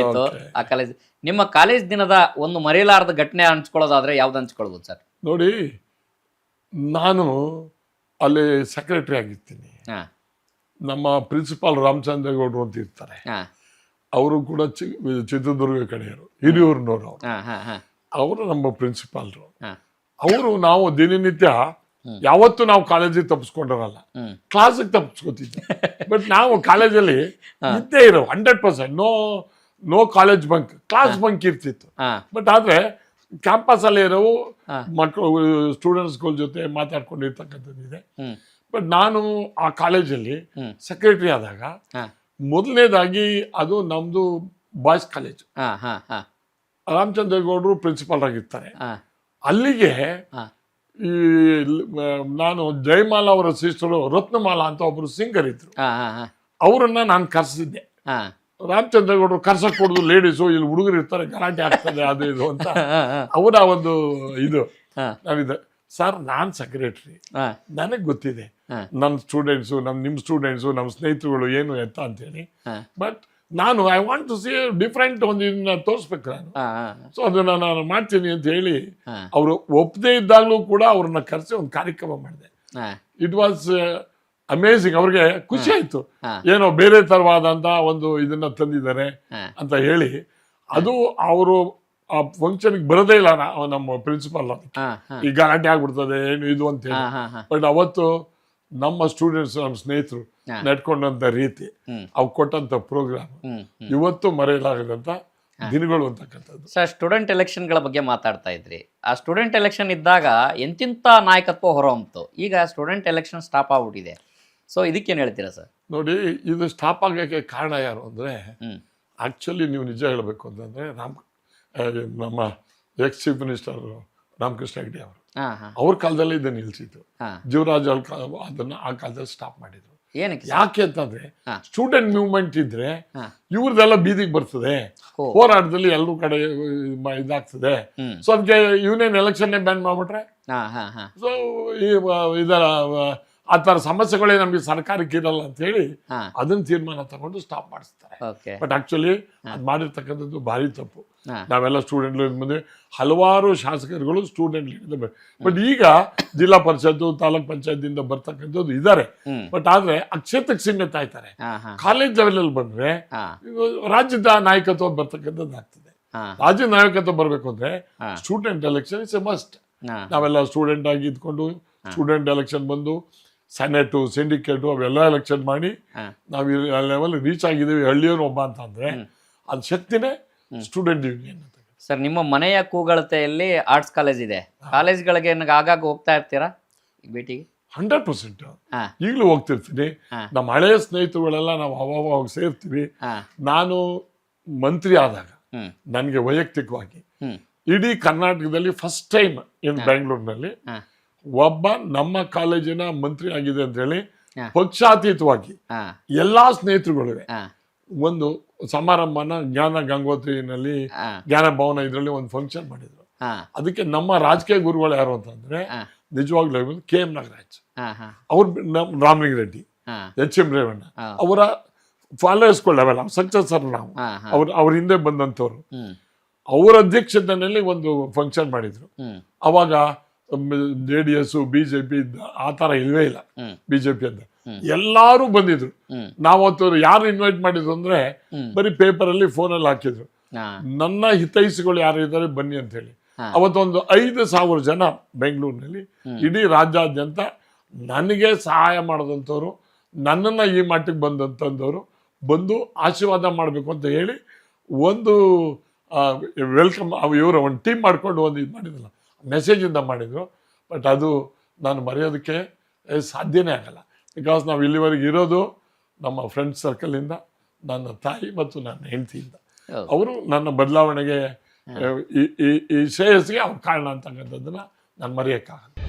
ಆಯ್ತು ಆ ಕಾಲೇಜ್. ನಿಮ್ಮ ಕಾಲೇಜ್ ದಿನದ ಒಂದು ಮರೆಯಲಾರದ ಘಟನೆ ಹಂಚ್ಕೊಳ್ಳೋದಾದ್ರೆ ಯಾವ್ದು ಹಂಚ್ಕೊಳ್ಬೋದು ಸರ್? ನೋಡಿ, ನಾನು ಅಲ್ಲಿ ಸೆಕ್ರೆಟರಿ ಆಗಿರ್ತೀನಿ. ನಮ್ಮ ಪ್ರಿನ್ಸಿಪಾಲ್ ರಾಮಚಂದ್ರೇಗೌಡರು ಅಂತ ಇರ್ತಾರೆ, ಅವರು ಕೂಡ ಚಿತ್ರದುರ್ಗ ಕಡೆಯವರು, ಹಿರಿಯೂರಿನವರು. ಅವರು ನಮ್ಮ ಪ್ರಿನ್ಸಿಪಾಲ್ರು. ಅವರು ನಾವು ದಿನನಿತ್ಯ ಯಾವತ್ತೂ ನಾವು ಕಾಲೇಜಿಗೆ ತಪ್ಪಿಸ್ಕೊಂಡಿರಲ್ಲ, ಕ್ಲಾಸಿಗೆ ತಪ್ಪಿಸ್ಕೊತಿದ್ದೆ. ಬಟ್ ನಾವು ಕಾಲೇಜಲ್ಲಿ ಇದ್ದೇ ಇರೋ 100% no college bunk, class bunk ಇರ್ತಿತ್ತು. ಬಟ್ ಆದ್ರೆ ಕ್ಯಾಂಪಸ್ ಅಲ್ಲಿ ಇರೋ ಮಕ್ಕಳು ಸ್ಟೂಡೆಂಟ್ಸ್ಗಳ ಜೊತೆ ಮಾತಾಡ್ಕೊಂಡಿರ್ತಕ್ಕಂಥದ್ದಿದೆ. ಬಟ್ ನಾನು ಆ ಕಾಲೇಜಲ್ಲಿ ಸೆಕ್ರೆಟರಿ ಆದಾಗ ಮೊದಲನೇದಾಗಿ ಅದು ನಮ್ದು ಬಾಯ್ಸ್ ಕಾಲೇಜ್, ರಾಮಚಂದ್ರೇಗೌಡರು ಪ್ರಿನ್ಸಿಪಾಲ್ ಆಗಿರ್ತಾರೆ. ಅಲ್ಲಿಗೆ ಈ ನಾನು ಜಯಮಾಲಾ ಅವರ ಸಿಸ್ಟರು ರತ್ನಮಾಲಾ ಅಂತ ಒಬ್ರು ಸಿಂಗರ್ ಇದ್ರು, ಅವರನ್ನ ನಾನು ಕರೆಸಿದ್ದೆ. ರಾಮಚಂದ್ರೇಗೌಡರು ಕರ್ಸಕ್ ಕೊಡುದು ಲೇಡೀಸು, ಇಲ್ಲಿ ಹುಡುಗರು ಇರ್ತಾರೆ, ಗಲಾಟೆ ಆಗ್ತದೆ ಅದು ಇದು ಅಂತ ಅವರ ಒಂದು ಇದು. ನಾವಿದೆ ಸರ್, ನಾನ್ ಸೆಕ್ರೆಟರಿ, ನನಗ್ ಗೊತ್ತಿದೆ ನನ್ನ ಸ್ಟೂಡೆಂಟ್ಸು, ನಿಮ್ಮ ಸ್ಟೂಡೆಂಟ್ಸು, ನಮ್ಮ ಸ್ನೇಹಿತರುಗಳು ಏನು ಎತ್ತ ಅಂತೇಳಿ. ಬಟ್ ನಾನು I want to see different ಒಂದು ಇದನ್ನ ತೋರಿಸ್ಬೇಕು ನಾನು. ಸೊ ಅದನ್ನ ನಾನು ಮಾಡ್ತೀನಿ ಅಂತ ಹೇಳಿ ಅವರು ಒಪ್ಪದೇ ಇದ್ದಾಗಲೂ ಕೂಡ ಅವ್ರನ್ನ ಕರೆಸಿ ಒಂದು ಕಾರ್ಯಕ್ರಮ ಮಾಡಿದೆ. It was amazing. ಅವ್ರಿಗೆ ಖುಷಿ ಆಯ್ತು, ಏನೋ ಬೇರೆ ತರವಾದಂತ ಒಂದು ಇದನ್ನ ತಂದಿದ್ದಾರೆ ಅಂತ ಹೇಳಿ. ಅದು ಅವರು ಆ ಫಂಕ್ಷನ್ಗೆ ಬರೋದೇ ಇಲ್ಲ ನಮ್ಮ ಪ್ರಿನ್ಸಿಪಾಲ್, ಈಗ ಗಲಾಟೆ ಆಗ್ಬಿಡ್ತದೆ ಏನು ಇದು ಅಂತ ಹೇಳಿ. ಬಟ್ ಅವತ್ತು ನಮ್ಮ ಸ್ಟೂಡೆಂಟ್ಸ್, ನಮ್ಮ ಸ್ನೇಹಿತರು ನಡ್ಕೊಂಡಂತ ರೀತಿ, ಅವು ಕೊಟ್ಟಂತ ಪ್ರೋಗ್ರಾಮ್ ಇವತ್ತು ಮರೆಯಲಾಗದಂತ ದಿನಗಳು ಅಂತಕ್ಕಂಥದ್ದು. ಸರ್, ಸ್ಟೂಡೆಂಟ್ ಎಲೆಕ್ಷನ್ಗಳ ಬಗ್ಗೆ ಮಾತಾಡ್ತಾ ಇದ್ರಿ. ಆ ಸ್ಟೂಡೆಂಟ್ ಎಲೆಕ್ಷನ್ ಇದ್ದಾಗ ಎಂತಿಂತ ನಾಯಕತ್ವ ಹೊರಹೊಮ್ಮಿತು. ಈಗ ಸ್ಟೂಡೆಂಟ್ ಎಲೆಕ್ಷನ್ ಸ್ಟಾಪ್ ಆಗ್ಬಿಟ್ಟಿದೆ. ಸೊ ಇದಕ್ಕೇನು ಹೇಳ್ತೀರಾ ಸರ್? ನೋಡಿ, ಇದು ಸ್ಟಾಪ್ ಆಗಕ್ಕೆ ಕಾರಣ ಯಾರು ಅಂದ್ರೆ, ಆಕ್ಚುಲಿ ನೀವು ನಿಜ ಹೇಳಬೇಕು ಅಂತಂದ್ರೆ ನಮ್ಮ X chief minister Ramakrishna Hegde ಅವರು, ಅವ್ರ ಕಾಲದಲ್ಲಿ ಇದನ್ನ ನಿಲ್ಸಿತ್ತು. ಜೀವರಾಜ್ ಅದನ್ನ ಆ ಕಾಲದಲ್ಲಿ ಸ್ಟಾಪ್ ಮಾಡಿದ್ರು. ಯಾಕೆ ಅಂತಂದ್ರೆ ಸ್ಟೂಡೆಂಟ್ ಮೂವ್ಮೆಂಟ್ ಇದ್ರೆ ಇವ್ರದೆಲ್ಲ ಬೀದಿಗೆ ಬರ್ತದೆ, ಹೋರಾಟದಲ್ಲಿ ಎಲ್ಲರೂ ಕಡೆ ಇದಾಗ್ತದೆ. ಸೊ ಅದಕ್ಕೆ ಯೂನಿಯನ್ ಎಲೆಕ್ಷನ್ ಬ್ಯಾನ್ ಮಾಡ್ಬಿಟ್ರೆ ಸೊ ಇದರ ಆ ತರ ಸಮಸ್ಯೆಗಳೇ ನಮ್ಗೆ ಸರ್ಕಾರಕ್ಕೆ ಇರಲ್ಲ ಅಂತ ಹೇಳಿ ಅದನ್ನ ತೀರ್ಮಾನ ತಗೊಂಡು ಸ್ಟಾಪ್ ಮಾಡಿಸ್ತಾರೆ. ಬಟ್ ಆಕ್ಚುಲಿ ಅದ್ ಮಾಡಿರ್ತಕ್ಕಂಥದ್ದು ಭಾರಿ ತಪ್ಪು. ನಾವೆಲ್ಲ ಸ್ಟೂಡೆಂಟ್ ಮುಂದೆ ಹಲವಾರು ಶಾಸಕರುಗಳು ಸ್ಟೂಡೆಂಟ್ ಲೀಡರ್, ಬಟ್ ಈಗ ಜಿಲ್ಲಾ ಪರಿಷತ್ತು, ತಾಲೂಕ್ ಪಂಚಾಯತ್ ಇಂದ ಬರ್ತಕ್ಕಂಥದ್ದು ಇದಾರೆ. ಬಟ್ ಆದ್ರೆ ಆ ಕ್ಷೇತ್ರಕ್ಕೆ ಸೀಮಿತ ಆಯ್ತಾರೆ. ಕಾಲೇಜ್ ಲೆವೆಲ್ ಬಂದ್ರೆ ರಾಜ್ಯದ ನಾಯಕತ್ವ ಬರ್ತಕ್ಕಂಥದ್ದು ಆಗ್ತದೆ. ರಾಜ್ಯ ನಾಯಕತ್ವ ಬರ್ಬೇಕು ಅಂದ್ರೆ student election is A must. ನಾವೆಲ್ಲ ಸ್ಟೂಡೆಂಟ್ ಆಗಿ ಇದ್ಕೊಂಡು ಸ್ಟೂಡೆಂಟ್ ಎಲೆಕ್ಷನ್ ಬಂದು ಸೆನೆಟು, ಸಿಂಡಿಕೇಟು ಅವೆಲ್ಲ ಎಲೆಕ್ಷನ್ ಮಾಡಿ ನಾವು ಲೆವೆಲ್ ರೀಚ್ ಆಗಿದ್ದೀವಿ. ಹಳ್ಳಿಯವರು ಒಬ್ಬ ಅಂತಂದ್ರೆ ಅದು ಶಕ್ತಿನೇ ಸ್ಟೂಡೆಂಟ್ ಯೂನಿಯನ್ ಅಂತ. ಸರ್, ನಿಮ್ಮ ಮನೆಯ ಕೂಗಳತೆಯಲ್ಲಿ ಆರ್ಟ್ಸ್ ಕಾಲೇಜ್ ಇದೆ. ಕಾಲೇಜ್ಗಳಿಗೆ ಆಗಾಗ ಹೋಗ್ತಾ ಇರ್ತೀರಾ ಭೇಟಿಗೆ? 100% ಈಗಲೂ ಹೋಗ್ತಿರ್ತೀನಿ. ನಮ್ಮ ಹಳೆಯ ಸ್ನೇಹಿತರುಗಳೆಲ್ಲ ನಾವು ಅವಾಗ ಸೇರ್ತೀವಿ. ನಾನು ಮಂತ್ರಿ ಆದಾಗ ನನಗೆ ವೈಯಕ್ತಿಕವಾಗಿ ಇಡೀ ಕರ್ನಾಟಕದಲ್ಲಿ ಫಸ್ಟ್ ಟೈಮ್ ಇನ್ ಬೆಂಗಳೂರಿನಲ್ಲಿ ಒಬ್ಬ ನಮ್ಮ ಕಾಲೇಜಿನ ಮಂತ್ರಿ ಆಗಿದೆ ಅಂತ ಹೇಳಿ ಪಕ್ಷಾತೀತವಾಗಿ ಎಲ್ಲಾ ಸ್ನೇಹಿತರುಗಳಿವೆ ಒಂದು ಸಮಾರಂಭನ ಜ್ಞಾನ ಗಂಗೋತ್ರಿನಲ್ಲಿ, ಜ್ಞಾನ ಭವನ ಇದರಲ್ಲಿ ಒಂದು ಫಂಕ್ಷನ್ ಮಾಡಿದ್ರು. ಅದಕ್ಕೆ ನಮ್ಮ ರಾಜಕೀಯ ಗುರುಗಳು ಯಾರು ಅಂತಂದ್ರೆ ನಿಜವಾಗ್ಲೂ KM ನಾಗರಾಜ್, ಅವ್ರ ರಾಮಲಿಂಗ ರೆಡ್ಡಿ, HM ರೇವಣ್ಣ ಅವರ ಫಾಲೋವರ್ಸ್ಗಳವೆಲ್ಲ ಸಕ್ಸಸ್ಸರ್. ನಾವು ಅವ್ರ ಹಿಂದೆ ಬಂದಂಥವ್ರು. ಅವರ ಅಧ್ಯಕ್ಷತೆಯಲ್ಲಿ ಒಂದು ಫಂಕ್ಷನ್ ಮಾಡಿದ್ರು. ಅವಾಗ JDS, BJP ಆ ತರ ಇಲ್ವೇ ಇಲ್ಲ. BJP ಅಂತ ಎಲ್ಲಾರು ಬಂದಿದ್ರು. ನಾವತ್ತು ಯಾರು ಇನ್ವೈಟ್ ಮಾಡಿದ್ರು ಅಂದ್ರೆ ಬರೀ ಪೇಪರ್ ಅಲ್ಲಿ ಫೋನಲ್ಲಿ ಹಾಕಿದ್ರು, ನನ್ನ ಹಿತೈಷಿಗಳು ಯಾರು ಇದ್ದಾರೆ ಬನ್ನಿ ಅಂತ ಹೇಳಿ. ಅವತ್ತೊಂದು 5,000 ಜನ ಬೆಂಗಳೂರಿನಲ್ಲಿ ಇಡೀ ರಾಜ್ಯಾದ್ಯಂತ ನನಗೆ ಸಹಾಯ ಮಾಡಿದಂಥವ್ರು, ನನ್ನನ್ನ ಈ ಮಟ್ಟಿಗೆ ಬಂದಂಥವ್ರು ಬಂದು ಆಶೀರ್ವಾದ ಮಾಡಬೇಕು ಅಂತ ಹೇಳಿ ಒಂದು ವೆಲ್ಕಮ್ ಇವರು ಒಂದು ಟೀಮ್ ಮಾಡ್ಕೊಂಡು ಒಂದು ಇದು ಮಾಡಿದ್ರಲ್ಲ, ಮೆಸೇಜಿಂದ ಮಾಡಿದ್ರು. ಬಟ್ ಅದು ನಾನು ಮರೆಯೋದಕ್ಕೆ ಸಾಧ್ಯನೇ ಆಗಲ್ಲ. ಬಿಕಾಸ್ ನಾವು ಇಲ್ಲಿವರೆಗೆ ಇರೋದು ನಮ್ಮ ಫ್ರೆಂಡ್ ಸರ್ಕಲಿಂದ, ನನ್ನ ತಾಯಿ ಮತ್ತು ನನ್ನ ಹೆಂಡತಿಯಿಂದ. ಅವರು ನನ್ನ ಬದಲಾವಣೆಗೆ ಈ ಶ್ರೇಯಸ್ಸಿಗೆ ಅವ್ರ ಕಾರಣ ಅಂತಕ್ಕಂಥದ್ದನ್ನು ನಾನು ಮರೆಯೋಕ್ಕಾಗಲ್ಲ.